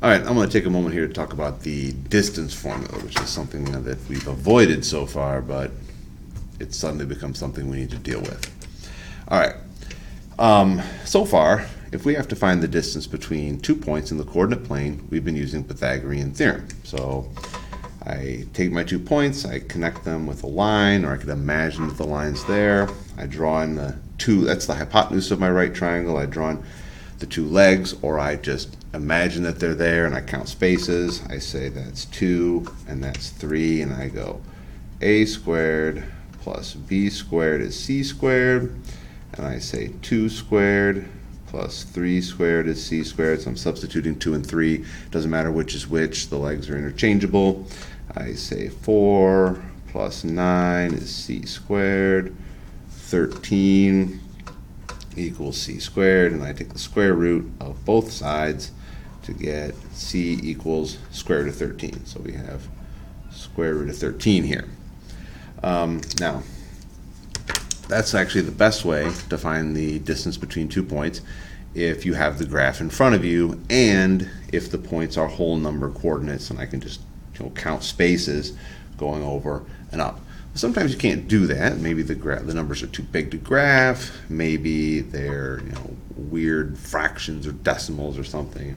All right, I'm going to take a moment here to talk about the distance formula, which is something that we've avoided so far, but it's suddenly become something we need to deal with. All right, so far, if we have to find the distance between 2 points in the coordinate plane, we've been using Pythagorean Theorem. So I take my 2 points, I connect them with a line, or I could imagine that the line's there. I draw in the two, that's the hypotenuse of my right triangle. I draw in the 2 legs, or I just imagine that they're there and I count spaces. I say that's 2 and that's 3, and I go a squared plus b squared is c squared, and I say 2 squared plus 3 squared is c squared. So I'm substituting 2 and 3. Doesn't matter which is which, the legs are interchangeable. I say 4 plus 9 is c squared, 13 equals c squared, and I take the square root of both sides to get c equals square root of 13. So we have square root of 13 here. Now, that's actually the best way to find the distance between 2 points if you have the graph in front of you and if the points are whole number coordinates, and I can just count spaces going over and up. Sometimes you can't do that. Maybe the numbers are too big to graph. Maybe they're weird fractions or decimals or something.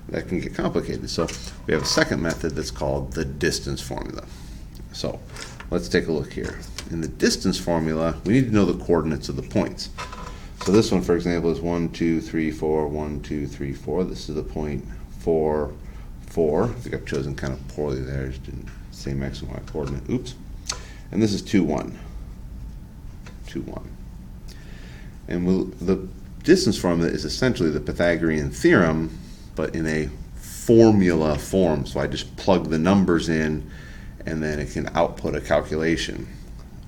That can get complicated. So we have a second method that's called the distance formula. So let's take a look here. In the distance formula, we need to know the coordinates of the points. So this one, for example, is 1, 2, 3, 4, 1, 2, 3, 4. This is the point 4, 4. I think I've chosen kind of poorly there. Just didn't say X and Y coordinate. Oops. And this is 2, 1. 2, 1. And the distance formula is essentially the Pythagorean theorem, but in a formula form. So I just plug the numbers in, and then it can output a calculation.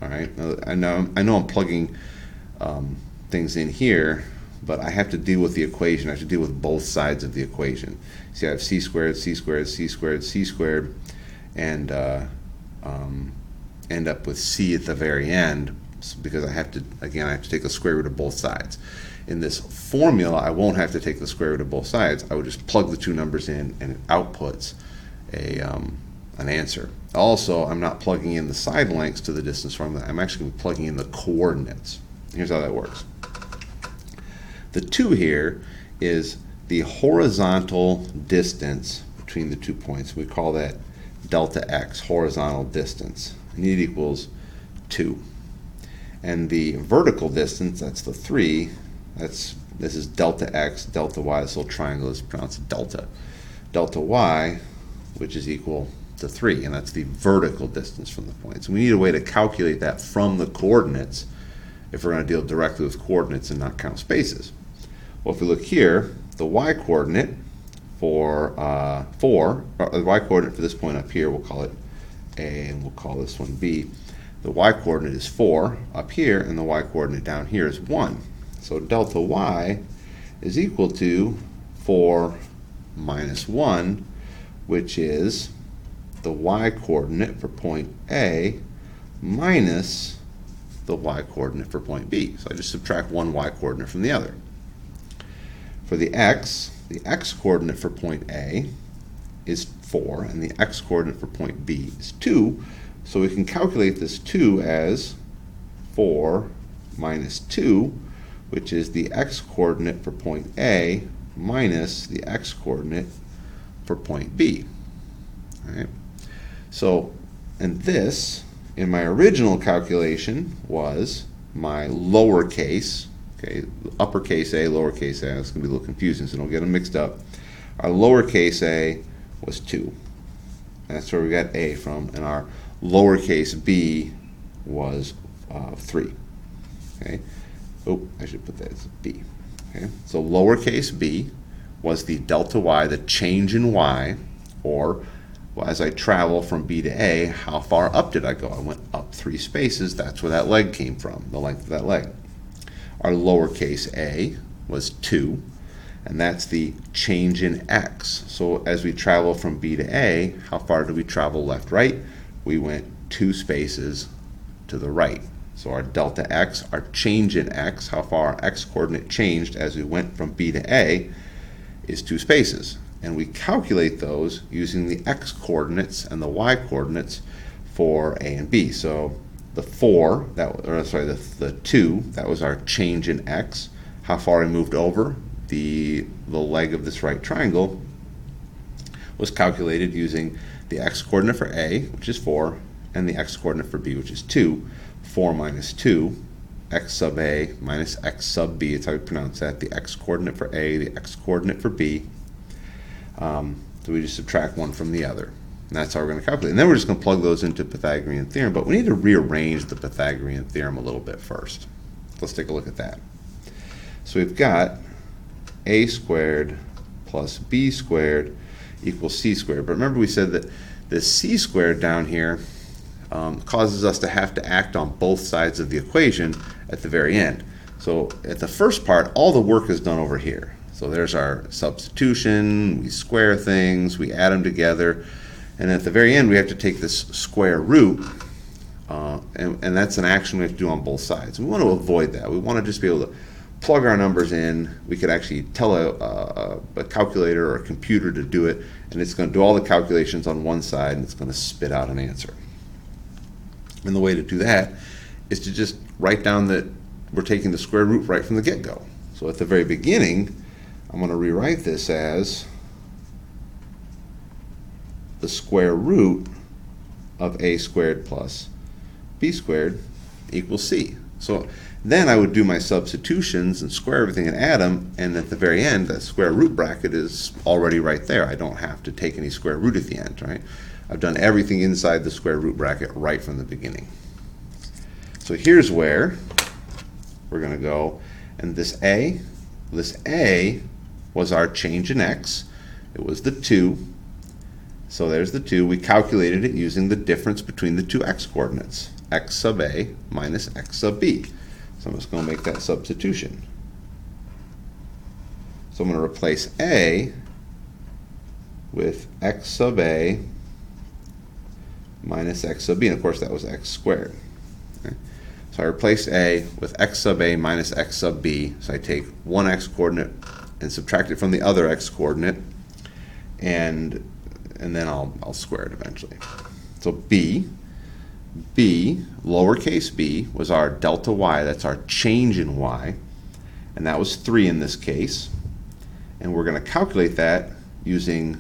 All right. I know I'm plugging things in here, but I have to deal with the equation. I have to deal with both sides of the equation. See, I have c squared, c squared, c squared, c squared, and end up with c at the very end, because I have to take the square root of both sides. In this formula, I won't have to take the square root of both sides. I would just plug the 2 numbers in, and it outputs an answer. Also, I'm not plugging in the side lengths to the distance formula. I'm actually plugging in the coordinates. Here's how that works. The 2 here is the horizontal distance between the 2 points. We call that delta x, horizontal distance. And it equals 2. And the vertical distance, that's the 3, this is delta x, delta y. This little triangle is pronounced delta. Delta y, which is equal to 3, and that's the vertical distance from the points. And we need a way to calculate that from the coordinates if we're going to deal directly with coordinates and not count spaces. Well, if we look here, the y-coordinate for the y-coordinate for this point up here, we'll call it A, and we'll call this one B. The y-coordinate is 4 up here, and the y-coordinate down here is 1. So delta y is equal to 4 minus 1, which is the y-coordinate for point A minus the y-coordinate for point B. So I just subtract one y-coordinate from the other. For the x-coordinate for point A is 4, and the x-coordinate for point B is 2. So we can calculate this 2 as 4 minus 2, which is the x-coordinate for point A minus the x-coordinate for point B. All right. So, and this, in my original calculation, was my lowercase, okay, uppercase a, lowercase a. It's going to be a little confusing, so don't get them mixed up. Our lowercase a was 2. That's where we got a from, and our lowercase b was 3. Okay. Oh, I should put that as b. Okay. So lowercase b was the delta y, the change in y, or as I travel from B to A, how far up did I go? I went up 3 spaces. That's where that leg came from, the length of that leg. Our lowercase a was 2, and that's the change in x. So as we travel from B to A, how far did we travel left, right? We went 2 spaces to the right. So our delta x, our change in x, how far our x coordinate changed as we went from B to A, is 2 spaces. and we calculate those using the x coordinates and the y coordinates for a and b. So the 4, the 2, that was our change in x, how far I moved over the leg of this right triangle, was calculated using the x coordinate for a, which is 4, and the x coordinate for b, which is 2. 4 minus 2, x sub a minus x sub b, it's how we pronounce that, the x coordinate for a, the x coordinate for b. So we just subtract one from the other. And that's how we're going to calculate. And then we're just going to plug those into Pythagorean theorem, but we need to rearrange the Pythagorean theorem a little bit first. Let's take a look at that. So we've got a squared plus b squared equals c squared. But remember we said that the c squared down here causes us to have to act on both sides of the equation at the very end. So at the first part, all the work is done over here. So there's our substitution, we square things, we add them together, and at the very end we have to take this square root, and that's an action we have to do on both sides. We want to avoid that. We want to just be able to plug our numbers in. We could actually tell a calculator or a computer to do it, and it's going to do all the calculations on one side, and it's going to spit out an answer. And the way to do that is to just write down that we're taking the square root right from the get-go. So at the very beginning, I'm going to rewrite this as the square root of a squared plus b squared equals c. So then I would do my substitutions and square everything and add them, and at the very end, that square root bracket is already right there. I don't have to take any square root at the end, right? I've done everything inside the square root bracket right from the beginning. So here's where we're going to go, and this a was our change in x. It was the 2. So there's the 2. We calculated it using the difference between the two x coordinates, x sub a minus x sub b. So I'm just going to make that substitution. So I'm going to replace a with x sub a minus x sub b, and of course that was x squared. Okay. So I replaced a with x sub a minus x sub b. So I take one x coordinate and subtract it from the other x coordinate, and then I'll square it eventually. So b, lowercase b, was our delta y, that's our change in y, and that was 3 in this case. And we're going to calculate that using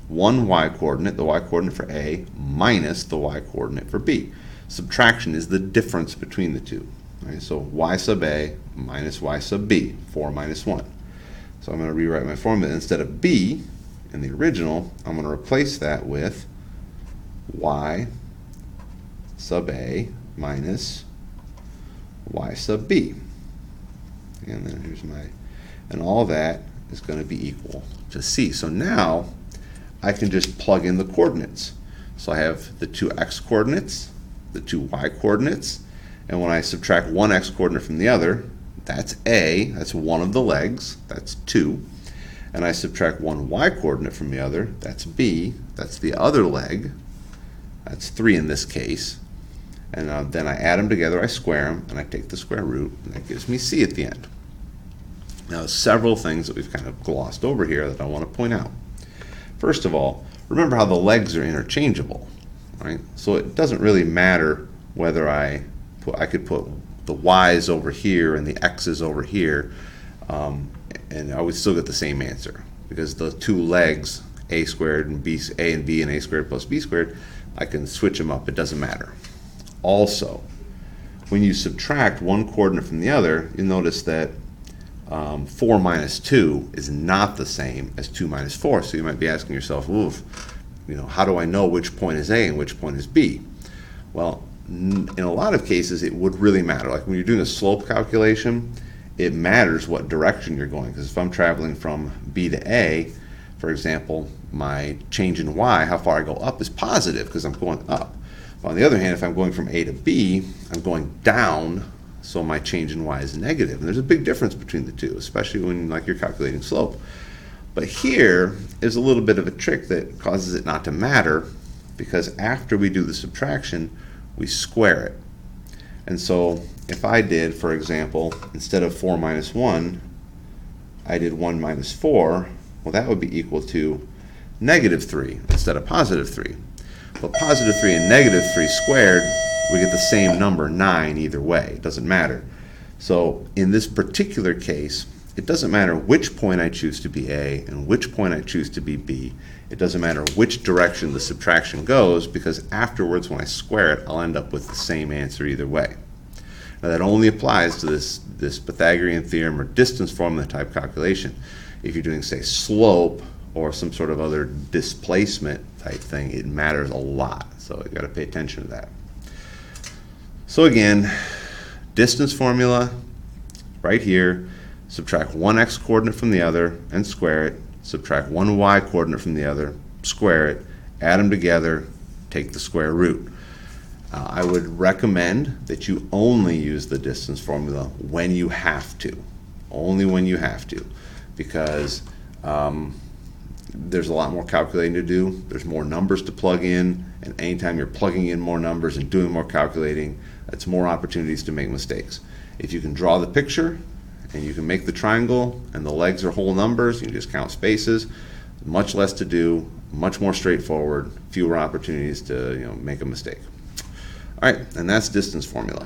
one y coordinate, the y coordinate for a, minus the y coordinate for b. Subtraction is the difference between the two. Right? So y sub a minus y sub b, 4 minus 1. So I'm going to rewrite my formula. Instead of b in the original, I'm going to replace that with y sub a minus y sub b. And then here's and all that is going to be equal to c. So now I can just plug in the coordinates. So I have the two x coordinates, the two y coordinates, and when I subtract one x coordinate from the other, that's a, that's one of the legs, that's 2. And I subtract one y coordinate from the other, that's b, that's the other leg, that's 3 in this case. And then I add them together, I square them, and I take the square root, and that gives me c at the end. Now, several things that we've kind of glossed over here that I want to point out. First of all, remember how the legs are interchangeable, right? So it doesn't really matter whether I could put the y's over here and the x's over here, and I would still get the same answer, because the two legs, a squared and b, a and b and a squared plus b squared, I can switch them up. It doesn't matter. Also, when you subtract one coordinate from the other, you'll notice that 4 minus 2 is not the same as 2 minus 4. So you might be asking yourself, oof, how do I know which point is A and which point is B? Well, in a lot of cases, it would really matter. Like when you're doing a slope calculation, it matters what direction you're going. Because if I'm traveling from B to A, for example, my change in y, how far I go up, is positive because I'm going up. But on the other hand, if I'm going from A to B, I'm going down, so my change in y is negative. And there's a big difference between the two, especially when you're calculating slope. But here is a little bit of a trick that causes it not to matter, because after we do the subtraction, we square it. And so if I did, for example, instead of 4 minus 1, I did 1 minus 4, Well, that would be equal to negative 3 instead of positive 3. But positive 3 and negative 3 squared, we get the same number, 9, either way. It doesn't matter. So in this particular case, it doesn't matter which point I choose to be A and which point I choose to be B. It doesn't matter which direction the subtraction goes, because afterwards when I square it, I'll end up with the same answer either way. Now that only applies to this Pythagorean theorem or distance formula type calculation. If you're doing, say, slope or some sort of other displacement type thing, it matters a lot. So you've got to pay attention to that. So again, distance formula right here, subtract one x coordinate from the other and square it, subtract one y coordinate from the other, square it, add them together, take the square root. I would recommend that you only use the distance formula when you have to. Only when you have to, because there's a lot more calculating to do. There's more numbers to plug in, and anytime you're plugging in more numbers and doing more calculating, that's more opportunities to make mistakes. If you can draw the picture and you can make the triangle and the legs are whole numbers, you can just count spaces, much less to do, much more straightforward, fewer opportunities to make a mistake. All right, and that's distance formula.